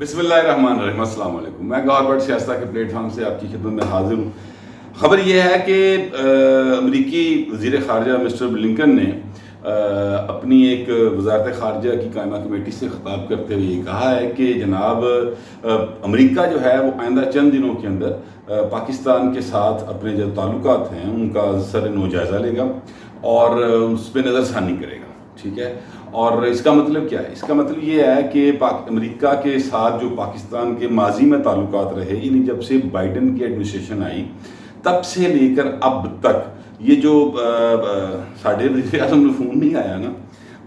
بسم اللہ الرحمن الرحیم، السلام علیکم۔ میں گور بٹ سیاستہ کے پلیٹ فارم سے آپ کی خدمت میں حاضر ہوں۔ خبر یہ ہے کہ امریکی وزیر خارجہ مسٹر بلنکن نے اپنی ایک وزارت خارجہ کی قائمہ کمیٹی سے خطاب کرتے ہوئے یہ کہا ہے کہ جناب امریکہ جو ہے وہ آئندہ چند دنوں کے اندر پاکستان کے ساتھ اپنے جو تعلقات ہیں ان کا سر نو جائزہ لے گا اور اس پہ نظر ثانی کرے گا، ٹھیک ہے۔ اور اس کا مطلب کیا ہے؟ اس کا مطلب یہ ہے کہ امریکہ کے ساتھ جو پاکستان کے ماضی میں تعلقات رہے، یعنی جب سے بائیڈن کی ایڈمنسٹریشن آئی تب سے لے کر اب تک یہ جو ساڑھے وزیر اعظم نے فون نہیں آیا نا،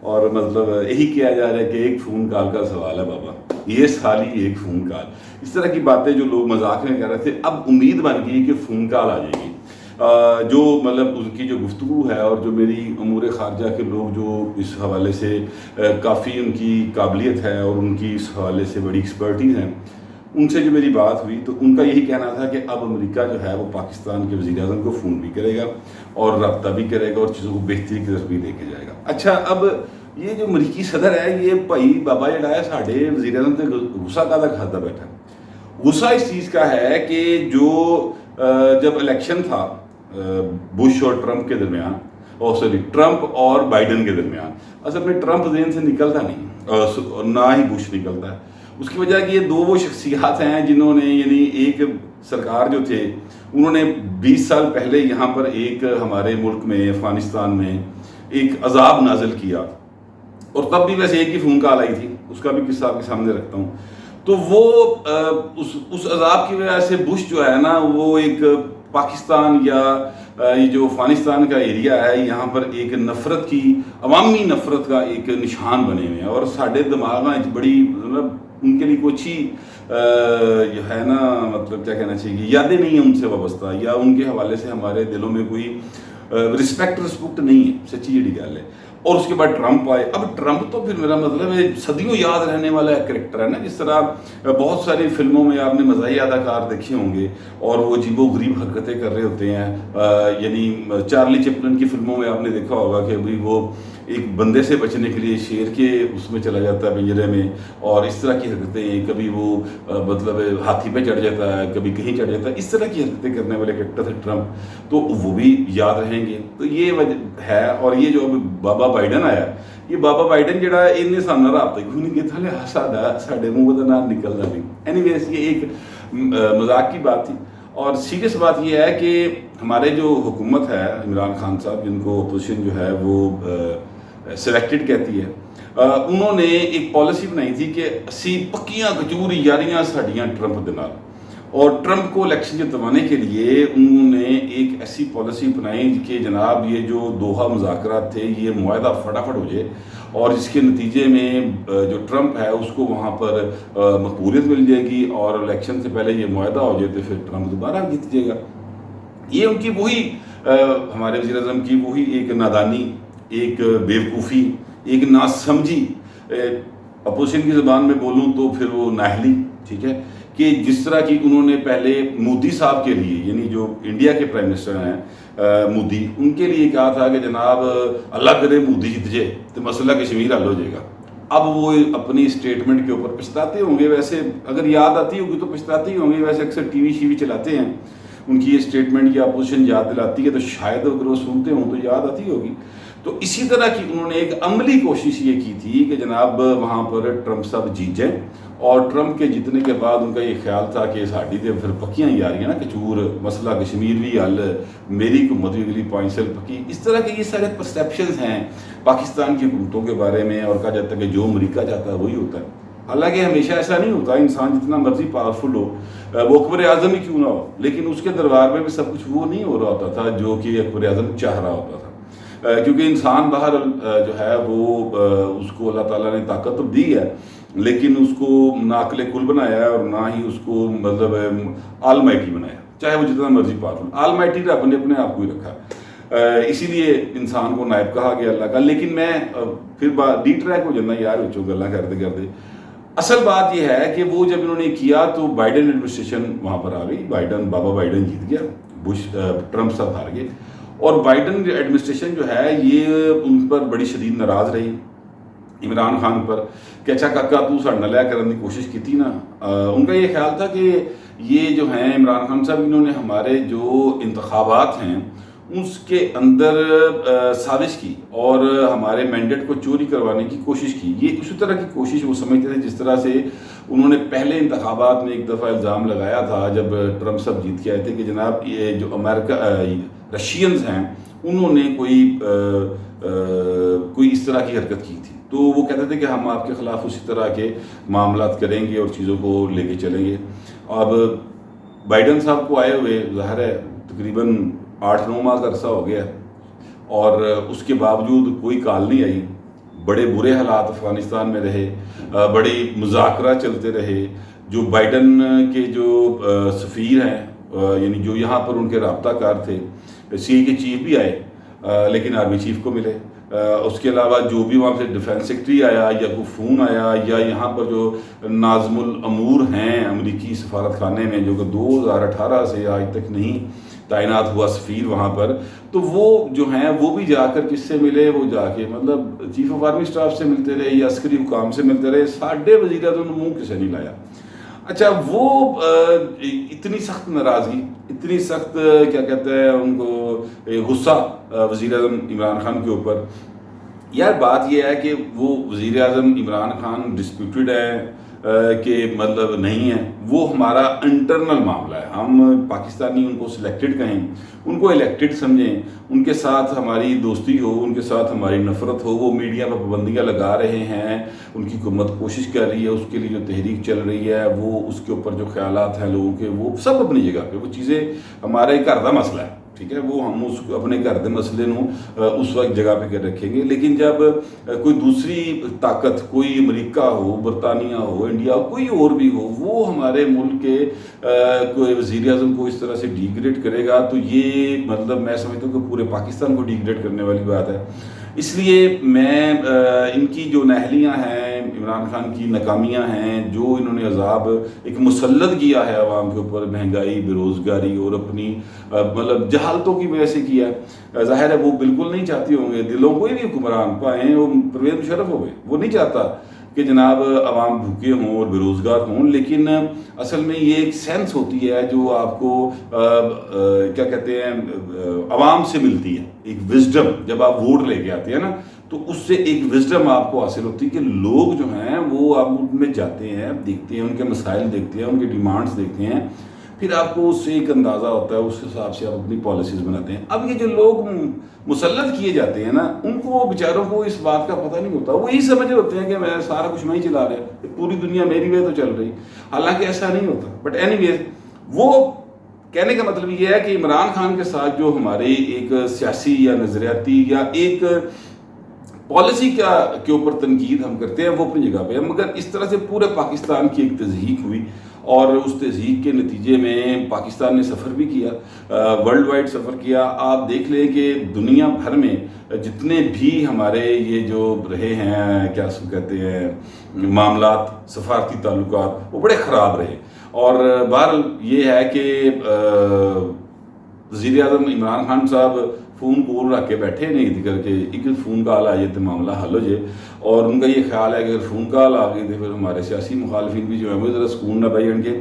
اور مطلب یہی کیا جا رہا ہے کہ ایک فون کال کا سوال ہے بابا، یہ سال ہی ایک فون کال، اس طرح کی باتیں جو لوگ مذاق میں کر رہے تھے، اب امید بن گئی کہ فون کال آ جائے گی۔ جو مطلب ان کی جو گفتگو ہے اور جو میری امور خارجہ کے لوگ جو اس حوالے سے کافی ان کی قابلیت ہے اور ان کی اس حوالے سے بڑی ایکسپرٹیز ہیں، ان سے جو میری بات ہوئی تو ان کا یہی کہنا تھا کہ اب امریکہ جو ہے وہ پاکستان کے وزیر اعظم کو فون بھی کرے گا اور رابطہ بھی کرے گا اور چیزوں کو بہتری کی طرف بھی لے کے جائے گا۔ اچھا، اب یہ جو امریکی صدر ہے، یہ بھائی بابا جڑا ہے ساڑھے وزیر اعظم سے غصہ کا کھاتا بیٹھا۔ غصہ اس چیز کا ہے کہ جو جب الیکشن تھا بش اور ٹرمپ کے درمیان، ٹرمپ اور بائیڈن کے درمیان، اصل میں ٹرمپ ذہن سے نکلتا نہیں، نہ ہی بش نکلتا ہے۔ اس کی وجہ کہ یہ دو وہ شخصیات ہیں جنہوں نے، یعنی ایک سرکار جو تھے انہوں نے 20 سال پہلے یہاں پر ایک ہمارے ملک میں افغانستان میں ایک عذاب نازل کیا، اور تب بھی ویسے ایک ہی فون کال آئی تھی، اس کا بھی قصہ آپ کے سامنے رکھتا ہوں۔ تو وہ اس عذاب کی وجہ سے بش جو ہے نا، وہ ایک پاکستان یا یہ جو افغانستان کا ایریا ہے یہاں پر ایک نفرت کی، عوامی نفرت کا ایک نشان بنے ہوئے ہیں، اور ساڑھے دماغ میں بڑی مطلب ان کے لیے کوئی اچھی جو ہے نا، مطلب کیا کہنا چاہیے، یادیں نہیں ہیں ان سے وابستہ، یا ان کے حوالے سے ہمارے دلوں میں کوئی رسپیکٹ نہیں ہے، سچی جڑی گل ہے۔ اور اس کے بعد ٹرمپ آئے۔ اب ٹرمپ تو پھر میرا مطلب ہے صدیوں یاد رہنے والا ایک کریکٹر ہے نا، جس طرح بہت ساری فلموں میں آپ نے مزاحی اداکار دیکھے ہوں گے اور وہ عجیب و غریب حرکتیں کر رہے ہوتے ہیں، یعنی چارلی چپلن کی فلموں میں آپ نے دیکھا ہوگا کہ ابھی وہ ایک بندے سے بچنے کے لیے شیر کے اس میں چلا جاتا ہے پنجرے میں، اور اس طرح کی حرکتیں، کبھی وہ مطلب ہاتھی پہ چڑھ جاتا ہے، کبھی کہیں چڑھ جاتا ہے، اس طرح کی حرکتیں کرنے والے کریکٹر تھے ٹرمپ، تو وہ بھی یاد رہیں گے۔ تو یہ وجہ ہے۔ اور یہ جو بابا بائیڈن آیا، یہ بابا بائیڈن جڑا ہے انہیں سامنا رابطہ کیوں نہیں کیا تھا، ساڑھے منہ کا نام نکلتا نہیں۔ اینی ویز یہ ایک مذاق کی بات تھی، اور سیریس بات یہ ہے کہ ہمارے جو حکومت ہے عمران خان صاحب، جن کو اپوزیشن جو ہے وہ سلیکٹڈ کہتی ہے، انہوں نے ایک پالیسی بنائی تھی کہ اسی پکیاں کچور یاریاں ساڑیاں ٹرمپ دے نال، اور ٹرمپ کو الیکشن جتوانے کے لیے انہوں نے ایک ایسی پالیسی بنائی کہ جناب یہ جو دوحہ مذاکرات تھے یہ معاہدہ فٹافٹ ہو جائے، اور جس کے نتیجے میں جو ٹرمپ ہے اس کو وہاں پر مقبولیت مل جائے گی، اور الیکشن سے پہلے یہ معاہدہ ہو جائے تو پھر ٹرمپ دوبارہ جیت جائے گا۔ یہ ان کی وہی ہمارے وزیر اعظم کی وہی ایک نادانی، ایک بیوقوفی، ایک ناسمجھی، اپوزیشن کی زبان میں بولوں تو پھر وہ نااہلی، ٹھیک ہے، کہ جس طرح کی انہوں نے پہلے مودی صاحب کے لیے، یعنی جو انڈیا کے پرائم منسٹر ہیں مودی، ان کے لیے کہا تھا کہ جناب اللہ کرے مودی جیت جائے تو مسئلہ کشمیر حل ہو جائے گا۔ اب وہ اپنی اسٹیٹمنٹ کے اوپر پچھتاتے ہوں گے، ویسے اگر یاد آتی ہوگی تو پچھتاتے ہی ہوں گے، ویسے اکثر ٹی وی چلاتے ہیں، ان کی یہ اسٹیٹمنٹ یا اپوزیشن یاد دلاتی ہے تو شاید اگر وہ سنتے ہوں تو یاد آتی ہوگی۔ تو اسی طرح کی انہوں نے ایک عملی کوشش یہ کی تھی کہ جناب وہاں پر ٹرمپ صاحب جیت جائیں، اور ٹرمپ کے جیتنے کے بعد ان کا یہ خیال تھا کہ ساڑی دے پھر پکیاں یاریاں نا کچور، مسئلہ کشمیر بھی حل، میری حکومت بھی اگلی 5 سال پکی، اس طرح کے یہ سارے پرسیپشنز ہیں پاکستان کی حکومتوں کے بارے میں، اور کہا جاتا ہے کہ جو امریکہ چاہتا ہے وہی ہوتا ہے۔ حالانکہ ہمیشہ ایسا نہیں ہوتا، انسان جتنا مرضی پاورفل ہو، وہ اکبر اعظم ہی کیوں نہ ہو، لیکن اس کے دربار میں بھی سب کچھ وہ نہیں ہو رہا ہوتا تھا جو کہ اکبر اعظم چاہ رہا ہوتا تھا، کیونکہ انسان باہر جو ہے وہ اس کو اللہ تعالیٰ نے طاقت تو دی ہے، لیکن اس کو نہ عقل کل بنایا ہے اور نہ ہی اس کو مطلب آل مائٹی بنایا، چاہے وہ جتنا مرضی پاورفل، آل مائٹی رب نے اپنے آپ کو ہی رکھا، اسی لیے انسان کو نائب کہا گیا اللہ کا۔ لیکن میں پھر ڈی ٹریک ہو جانا یار، بچوں گلا کرتے کرتے، اصل بات یہ ہے کہ وہ جب انہوں نے کیا تو بائیڈن ایڈمنسٹریشن وہاں پر آ گئی، بابا بائیڈن جیت گیا، بش ٹرمپ صاحب ہار گئے، اور بائیڈن ایڈمنسٹریشن جو ہے یہ ان پر بڑی شدید ناراض رہی، عمران خان پر کہ اچھا کاکا تو ساڈے نال کرنے کی کوشش کی نا. ان کا یہ خیال تھا کہ یہ جو ہیں عمران خان صاحب انہوں نے ہمارے جو انتخابات ہیں اس کے اندر سازش کی اور ہمارے مینڈیٹ کو چوری کروانے کی کوشش کی. یہ اسی طرح کی کوشش وہ سمجھتے تھے جس طرح سے انہوں نے پہلے انتخابات میں ایک دفعہ الزام لگایا تھا جب ٹرمپ صاحب جیت کے آئے تھے کہ جناب یہ جو رشینز ہیں انہوں نے کوئی اس طرح کی حرکت کی تھی. تو وہ کہتے تھے کہ ہم آپ کے خلاف اسی طرح کے معاملات کریں گے اور چیزوں کو لے کے چلیں گے. اب بائیڈن صاحب کو آئے ہوئے ظاہر ہے تقریباً 8-9 ماہ کا عرصہ ہو گیا اور اس کے باوجود کوئی کال نہیں آئی. بڑے برے حالات افغانستان میں رہے, بڑی مذاکرہ چلتے رہے. جو بائیڈن کے جو سفیر ہیں یعنی جو یہاں پر ان کے رابطہ کار تھے, سی کے چیف بھی آئے لیکن آرمی چیف کو ملے. اس کے علاوہ جو بھی وہاں سے ڈیفینس سیکرٹری آیا یا کوئی فون آیا یا یہاں پر جو ناظم الامور ہیں امریکی سفارت خانے میں جو کہ 2018 سے آج تک نہیں تعینات ہوا سفیر وہاں پر, تو وہ جو ہیں وہ بھی جا کر کس سے ملے, وہ جا کے مطلب چیف آف آرمی اسٹاف سے ملتے رہے یا عسکری حکام سے ملتے رہے. ساڈے وزیر اعظم نے منہ کسے نہیں لایا. اچھا وہ اتنی سخت ناراضگی, اتنی سخت کیا کہتے ہیں ان کو غصہ وزیر اعظم عمران خان کے اوپر. یار بات یہ ہے کہ وہ وزیر اعظم عمران خان ڈسپیوٹڈ ہیں کہ مطلب نہیں ہے, وہ ہمارا انٹرنل معاملہ ہے. ہم پاکستانی ان کو سلیکٹڈ کہیں, ان کو الیکٹڈ سمجھیں, ان کے ساتھ ہماری دوستی ہو, ان کے ساتھ ہماری نفرت ہو. وہ میڈیا پر پابندیاں لگا رہے ہیں, ان کی حکومت کوشش کر رہی ہے, اس کے لیے جو تحریک چل رہی ہے وہ اس کے اوپر جو خیالات ہیں لوگوں کے وہ سب اپنی جگہ پہ. وہ چیزیں ہمارے گھر کا مسئلہ ہے, ٹھیک ہے, وہ ہم اس اپنے گھر کے مسئلے نو اس وقت جگہ پہ کر رکھیں گے. لیکن جب کوئی دوسری طاقت, کوئی امریکہ ہو, برطانیہ ہو, انڈیا ہو, کوئی اور بھی ہو, وہ ہمارے ملک کے کوئی وزیر اعظم کو اس طرح سے ڈیگریڈ کرے گا تو یہ مطلب میں سمجھتا ہوں کہ پورے پاکستان کو ڈیگریڈ کرنے والی بات ہے. اس لیے میں ان کی جو نااہلیاں ہیں, عمران خان کی ناکامیاں ہیں, جو انہوں نے عذاب ایک مسلط کیا ہے عوام کے اوپر, مہنگائی, بے روزگاری اور اپنی مطلب جہالتوں کی وجہ سے کیا ہے. ظاہر ہے وہ بالکل نہیں چاہتی ہوں گے دلوں کوئی بھی حکمران پائیں, وہ پرویز مشرف ہو گئے, وہ نہیں چاہتا کہ جناب عوام بھوکے ہوں اور بے روزگار ہوں. لیکن اصل میں یہ ایک سینس ہوتی ہے جو آپ کو کیا کہتے ہیں عوام سے ملتی ہے, ایک وزڈم. جب آپ ووٹ لے کے آتے ہیں نا تو اس سے ایک وزڈم آپ کو حاصل ہوتی ہے کہ لوگ جو ہیں وہ آپ میں جاتے ہیں, دیکھتے ہیں, ان کے مسائل دیکھتے ہیں, ان کے ڈیمانڈز دیکھتے ہیں, پھر آپ کو اس سے ایک اندازہ ہوتا ہے, اس حساب سے آپ اپنی پالیسیز بناتے ہیں. اب یہ جو لوگ مسلط کیے جاتے ہیں نا, ان کو بیچاروں کو اس بات کا پتہ نہیں ہوتا. وہ یہی سمجھ رہے ہوتے ہیں کہ میں سارا کچھ میں ہی چلا رہا, پوری دنیا میری وے تو چل رہی, حالانکہ ایسا نہیں ہوتا. بٹ اینی ویز, وہ کہنے کا مطلب یہ ہے کہ عمران خان کے ساتھ جو ہماری ایک سیاسی یا نظریاتی یا ایک پالیسی کے اوپر تنقید ہم کرتے ہیں وہ اپنی جگہ پہ ہے, مگر اس طرح سے پورے پاکستان کی ایک تضحیک ہوئی اور اس تضحیک کے نتیجے میں پاکستان نے سفر بھی کیا, ورلڈ وائڈ سفر کیا. آپ دیکھ لیں کہ دنیا بھر میں جتنے بھی ہمارے یہ جو رہے ہیں کیا کہتے ہیں معاملات, سفارتی تعلقات, وہ بڑے خراب رہے. اور بہرحال یہ ہے کہ وزیر اعظم عمران خان صاحب فون کال رکھ کے بیٹھے نہیں کر کے ایک فون کال آ جائے تو معاملہ حل ہو جائے. اور ان کا یہ خیال ہے کہ اگر فون کال آ گئی تو پھر ہمارے سیاسی مخالفین بھی جو ہیں وہ ذرا سکون نہ پائیں گے.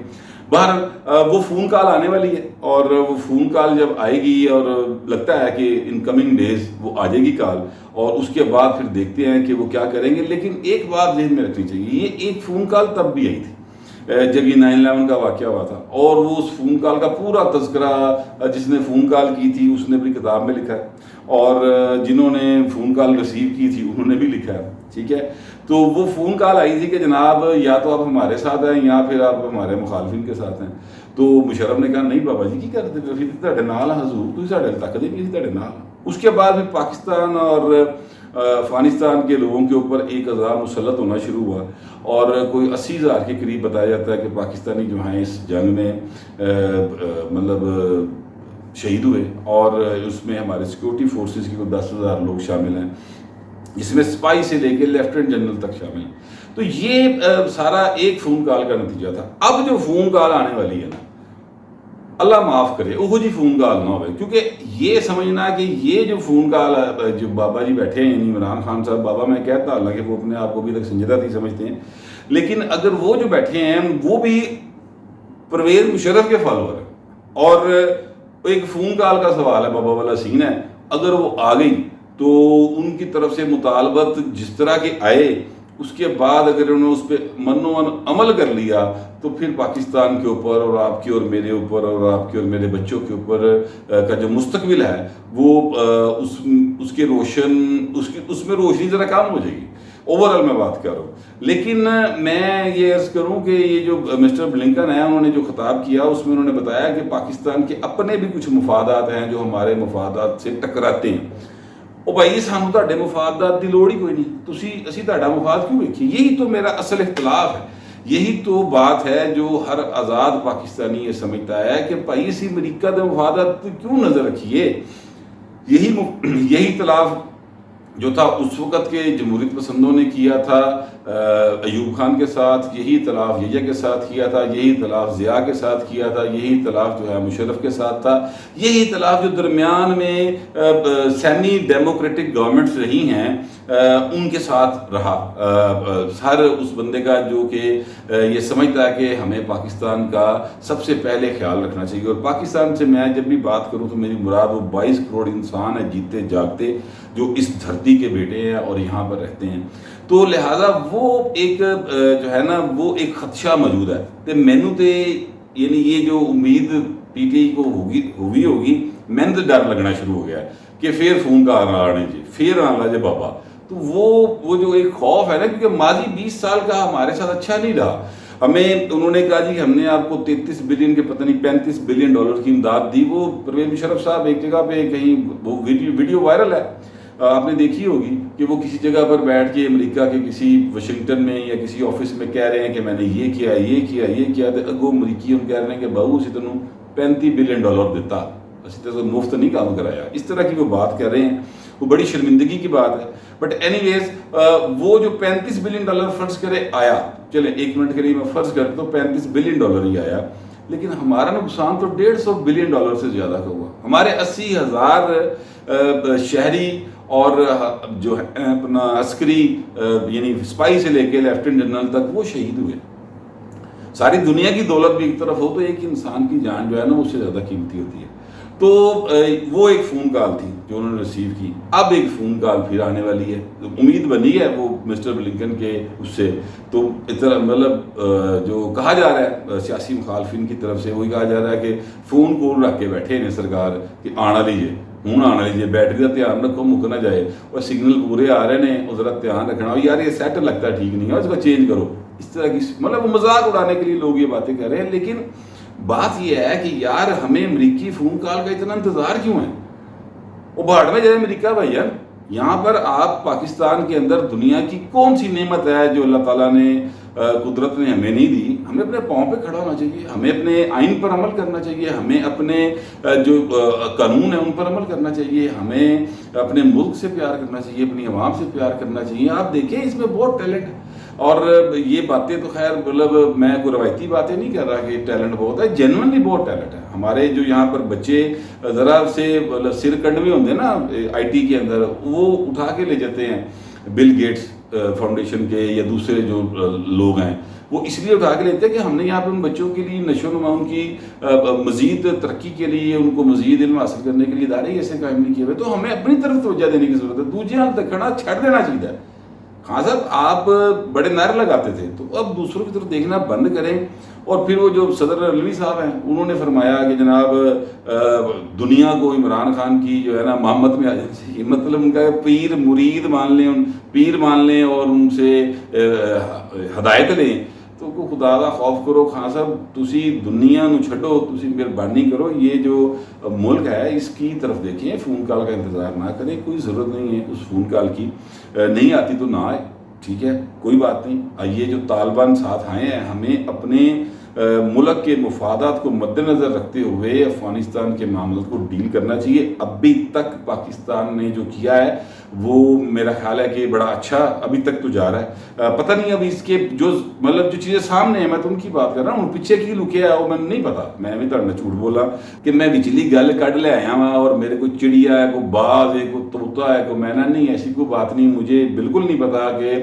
بہرحال وہ فون کال آنے والی ہے اور وہ فون کال جب آئے گی اور لگتا ہے کہ ان کمنگ ڈیز وہ آ جائے گی کال, اور اس کے بعد پھر دیکھتے ہیں کہ وہ کیا کریں گے. لیکن ایک بات ذہن میں رکھنی چاہیے, یہ ایک فون کال تب بھی آئی تھی جب یہ 9/11 کا واقعہ ہوا تھا, اور وہ اس فون کال کا پورا تذکرہ جس نے فون کال کی تھی اس نے اپنی کتاب میں لکھا ہے, اور جنہوں نے فون کال ریسیو کی تھی انہوں نے بھی لکھا ہے, ٹھیک ہے. تو وہ فون کال آئی تھی کہ جناب یا تو آپ ہمارے ساتھ ہیں یا پھر آپ ہمارے مخالفین کے ساتھ ہیں. تو مشرف نے کہا نہیں بابا جی کی کرتے پھر تہاڈے نال حضور تسی ساڈے تک نہیں سی تہاڈے نال. اس کے بعد پھر پاکستان اور افغانستان کے لوگوں کے اوپر ایک عذاب مسلط ہونا شروع ہوا, اور کوئی 80,000 کے قریب بتایا جاتا ہے کہ پاکستانی جو ہیں اس جنگ میں مطلب شہید ہوئے, اور اس میں ہمارے سیکورٹی فورسز کی کوئی 10,000 لوگ شامل ہیں, جس میں سپاہی سے لے کے لیفٹنٹ جنرل تک شامل ہیں. تو یہ سارا ایک فون کال کا نتیجہ تھا. اب جو فون کال آنے والی ہے نا, اللہ معاف کرے وہ جی فون کال نہ ہوئے، کیونکہ یہ سمجھنا کہ یہ جو فون کال جو بابا جی بیٹھے ہیں یعنی عمران خان صاحب، بابا میں کہتا حالانکہ وہ اپنے آپ کو ابھی تک سنجیدہ نہیں سمجھتے ہیں، لیکن اگر وہ جو بیٹھے ہیں وہ بھی پرویز مشرف کے فالوور ہیں اور ایک فون کال کا سوال ہے، بابا والا سین ہے، اگر وہ آ گئی تو ان کی طرف سے مطالبت جس طرح کے آئے اس کے بعد اگر انہوں نے اس پہ من و عمل کر لیا تو پھر پاکستان کے اوپر اور آپ کے اور میرے اوپر اور آپ کے اور میرے بچوں کے اوپر کا جو مستقبل ہے وہ اس کے روشن اس میں روشنی ذرا کم ہو جائے گی، اوورال میں بات کر رہا ہوں۔ لیکن میں یہ عرض کروں کہ یہ جو مسٹر بلنکن ہیں انہوں نے جو خطاب کیا اس میں انہوں نے بتایا کہ پاکستان کے اپنے بھی کچھ مفادات ہیں جو ہمارے مفادات سے ٹکراتے ہیں۔ او بھائی سانو تہاڈے مفادات دی لوڑ ہی کوئی نہیں، اسی تہاڈا مفاد کیوں ویکھیے؟ یہی تو میرا اصل اختلاف ہے، یہی تو بات ہے جو ہر آزاد پاکستانی یہ سمجھتا ہے کہ بھائی اسی امریکہ دے مفادات کیوں نظر رکھیے؟ یہی اختلاف جو تھا اس وقت کے جمہوریت پسندوں نے کیا تھا ایوب خان کے ساتھ، یہی اختلاف یحییٰ کے ساتھ کیا تھا، یہی اختلاف ضیاء کے ساتھ کیا تھا، یہی اختلاف جو ہے مشرف کے ساتھ تھا، یہی اختلاف جو درمیان میں سیمی ڈیموکریٹک گورنمنٹس رہی ہیں ان کے ساتھ رہا۔ ہر اس بندے کا جو کہ یہ سمجھتا ہے کہ ہمیں پاکستان کا سب سے پہلے خیال رکھنا چاہیے، اور پاکستان سے میں جب بھی بات کروں تو میری مراد وہ 22 کروڑ انسان ہے جیتے جاگتے جو اس دھرتی کے بیٹے ہیں اور یہاں پر رہتے ہیں، تو لہٰذا وہ ایک جو ہے نا وہ ایک خدشہ موجود ہے۔ تو مینوں تے یعنی یہ جو امید پی ٹی آئی کو ہوگی مین تو ڈر لگنا شروع ہو گیا ہے کہ پھر فون کا آنے جی پھر آنا جی بابا، تو وہ جو ایک خوف ہے نا، کیونکہ ماضی 20 سال کا ہمارے ساتھ اچھا نہیں رہا۔ ہمیں انہوں نے کہا جی ہم نے آپ کو 33 بلین کے پتہ نہیں 35 بلین ڈالر کی امداد دی، وہ پرویز مشرف صاحب ایک جگہ پہ کہیں وہ ویڈیو وائرل ہے، آپ نے دیکھی ہوگی کہ وہ کسی جگہ پر بیٹھ کے امریکہ کے کسی واشنگٹن میں یا کسی آفس میں کہہ رہے ہیں کہ میں نے یہ کیا تو اگو امریکی ہم کہہ رہے ہیں کہ بہو اسی تنوں 35 بلین ڈالر دیتا، اسی طرح مفت نہیں کام کرایا، اس طرح کی وہ بات کر رہے ہیں، وہ بڑی شرمندگی کی بات ہے۔ بٹ اینی ویز وہ جو 35 بلین ڈالر فرض کرے آیا، چلیں 1 منٹ کے لیے میں فرض کرتا تو 35 بلین ڈالر ہی آیا، لیکن ہمارا نقصان تو 150 بلین ڈالر سے زیادہ کا ہوا۔ ہمارے 80,000 شہری اور جو ہے اپنا عسکری یعنی سپاہی سے لے کے لیفٹیننٹ جنرل تک وہ شہید ہوئے۔ ساری دنیا کی دولت بھی ایک طرف ہو تو ایک انسان کی جان جو ہے نا اس سے زیادہ قیمتی ہوتی ہے۔ تو وہ ایک فون کال تھی جو انہوں نے ریسیو کی، اب ایک فون کال پھر آنے والی ہے، امید بنی ہے وہ مسٹر بلنکن کے اس سے، تو اتنا مطلب جو کہا جا رہا ہے سیاسی مخالفین کی طرف سے وہی کہا جا رہا ہے کہ فون کال رکھ کے بیٹھے ہیں سرکار کہ آنا لیجیے ہوں آنا لیجیے، بیٹری کا دھیان رکھو مک نہ جائے، اور سگنل پورے آ رہے ہیں اور ذرا دھیان رکھنا، یار یہ سیٹ لگتا ہے ٹھیک نہیں ہے اس کو چینج کرو، اس طرح کی مطلب وہ مذاق اڑانے کے لیے لوگ یہ باتیں کر رہے ہیں۔ لیکن بات یہ ہے کہ یار ہمیں امریکی فون کال کا اتنا انتظار کیوں ہے؟ وہ بھاڑ میں جائے امریکہ بھائی، یہاں پر آپ پاکستان کے اندر دنیا کی کون سی نعمت ہے جو اللہ تعالیٰ نے قدرت نے ہمیں نہیں دی؟ ہمیں اپنے پاؤں پہ کھڑا ہونا چاہیے، ہمیں اپنے آئین پر عمل کرنا چاہیے، ہمیں اپنے جو قانون ہیں ان پر عمل کرنا چاہیے، ہمیں اپنے ملک سے پیار کرنا چاہیے، اپنی عوام سے پیار کرنا چاہیے۔ آپ دیکھیں اس میں بہت ٹیلنٹ ہے، اور یہ باتیں تو خیر مطلب میں کوئی روایتی باتیں نہیں کر رہا کہ ٹیلنٹ بہت ہے، جینوئنلی بہت ٹیلنٹ ہے۔ ہمارے جو یہاں پر بچے ذرا سے مطلب سر کنڈوے ہوتے ہیں نا آئی ٹی کے اندر، وہ اٹھا کے لے جاتے ہیں بل گیٹس فاؤنڈیشن کے یا دوسرے جو لوگ ہیں، وہ اس لیے اٹھا کے لیتے ہیں کہ ہم نے یہاں پہ ان بچوں کے لیے نشو و نما، ان کی مزید ترقی کے لیے، ان کو مزید علم حاصل کرنے کے لیے ادارے ایسے قائم نہیں کیے ہوئے، تو ہمیں اپنی طرف توجہ دینے کی ضرورت ہے، دوسرے ہاتھ دکھنا چھڑ دینا چاہیے۔ خان صاحب آپ بڑے نعرے لگاتے تھے، تو اب دوسروں کی طرف دیکھنا بند کریں۔ اور پھر وہ جو صدر رلوی صاحب ہیں انہوں نے فرمایا کہ جناب دنیا کو عمران خان کی جو ہے نا محمد میں آ جانا چاہیے، مطلب ان کا پیر مرید مان لیں، پیر مان لیں اور ان سے ہدایت لیں، تو کو خدا کا خوف کرو۔ خان صاحب تسی دنیا نو چھڈو، تسی مہربانی کرو، یہ جو ملک ہے اس کی طرف دیکھیں، فون کال کا انتظار نہ کریں، کوئی ضرورت نہیں ہے اس فون کال کی، نہیں آتی تو نہ آئے، ٹھیک ہے کوئی بات نہیں۔ یہ جو طالبان ساتھ آئے ہیں، ہمیں اپنے ملک کے مفادات کو مد نظر رکھتے ہوئے افغانستان کے معاملات کو ڈیل کرنا چاہیے. ابھی تک پاکستان نے جو کیا ہے وہ میرا خیال ہے کہ بڑا اچھا ابھی تک تو جا رہا ہے. پتہ نہیں اب اس کے جو مطلب جو چیزیں سامنے ہیں میں تو ان کی بات کر رہا ہوں, پیچھے کی لکیا ہے وہ میں نہیں پتا. میں بھی تھوڑا جھوٹ بولا کہ میں بچلی گل کڈ لے آیا ہوں اور میرے کوئی چڑیا ہے, کوئی باز ہے, کوئی طوطا ہے, کوئی مینا. نہیں, ایسی کوئی بات نہیں. مجھے بالکل نہیں پتا کہ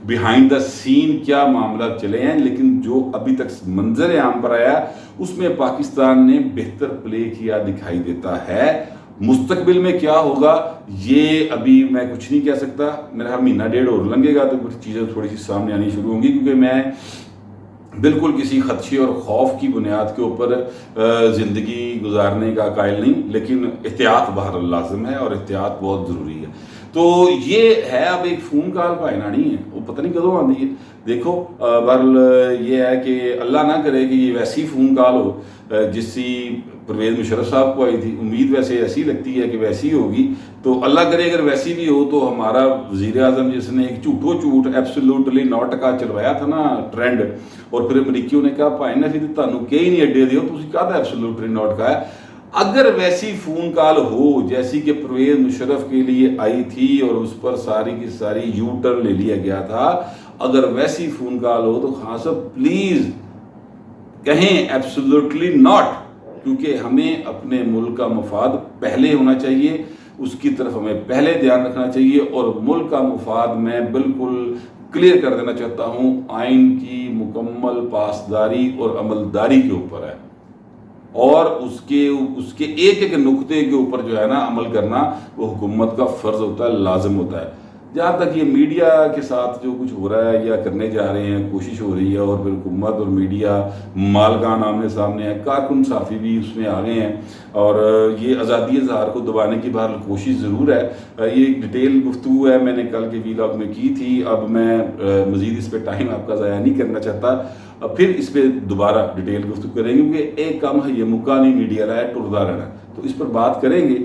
بیہائنڈ دا سین کیا معاملات چلے ہیں, لیکن جو ابھی تک منظر عام پر آیا اس میں پاکستان نے بہتر پلے کیا دکھائی دیتا ہے. مستقبل میں کیا ہوگا یہ ابھی میں کچھ نہیں کہہ سکتا. میرا مہینہ ڈیڑھ اور لنگے گا تو کچھ چیزیں تھوڑی سی سامنے آنی شروع ہوں گی, کیونکہ میں بالکل کسی خدشے اور خوف کی بنیاد کے اوپر زندگی گزارنے کا قائل نہیں, لیکن احتیاط بہرحال لازم ہے اور احتیاط بہت ضروری ہے. تو یہ ہے اب ایک فون کال پائے نانی ہے, وہ پتہ نہیں کدوں آتی ہے. دیکھو بہرحال یہ ہے کہ اللہ نہ کرے کہ یہ ویسی فون کال ہو جس سی پرویز مشرف صاحب کو آئی تھی. امید ویسے ایسی لگتی ہے کہ ویسی ہوگی, تو اللہ کرے اگر ویسی بھی ہو تو ہمارا وزیر اعظم جس نے ایک جھوٹ ایبسولوٹلی ناٹ کا چلوایا تھا نا ٹرینڈ, اور پھر امریکیوں نے کہا پائے نا پھر تمہیں کہ ہی نہیں اڈے دیو تھی کہا تھا ایبسولوٹلی ناٹ کا ہے. اگر ویسی فون کال ہو جیسی کہ پرویز مشرف کے لیے آئی تھی اور اس پر ساری کی ساری یو ٹرن لے لیا گیا تھا, اگر ویسی فون کال ہو تو خان صاحب پلیز کہیں ایبسولوٹلی ناٹ, کیونکہ ہمیں اپنے ملک کا مفاد پہلے ہونا چاہیے, اس کی طرف ہمیں پہلے دھیان رکھنا چاہیے. اور ملک کا مفاد میں بالکل کلیئر کر دینا چاہتا ہوں آئین کی مکمل پاسداری اور عملداری کے اوپر ہے, اور اس کے ایک ایک نقطے کے اوپر جو ہے نا عمل کرنا وہ حکومت کا فرض ہوتا ہے, لازم ہوتا ہے. جہاں تک یہ میڈیا کے ساتھ جو کچھ ہو رہا ہے یا کرنے جا رہے ہیں, کوشش ہو رہی ہے, اور پھر حکومت اور میڈیا مالکان آمنے سامنے ہیں, کارکن صحافی بھی اس میں آگے ہیں, اور یہ آزادی اظہار کو دبانے کی بہرحال کوشش ضرور ہے. یہ ایک ڈیٹیل گفتگو ہے, میں نے کل کے ویلاگ میں کی تھی. اب میں مزید اس پہ ٹائم آپ کا ضائع نہیں کرنا چاہتا, پھر اس پہ دوبارہ ڈیٹیل گفتگو کریں گے, کیونکہ ایک کام ہے یہ مکانی میڈیا رہا ہے ٹردا رہنا, تو اس پر بات کریں گے.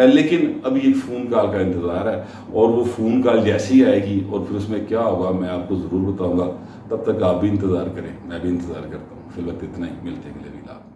لیکن ابھی ایک فون کال کا انتظار ہے, اور وہ فون کال جیسی آئے گی اور پھر اس میں کیا ہوگا میں آپ کو ضرور بتاؤں گا. تب تک آپ بھی انتظار کریں, میں بھی انتظار کرتا ہوں. فی الوقت اتنا ہی, ملتے ہیں اگلے ویلاگ.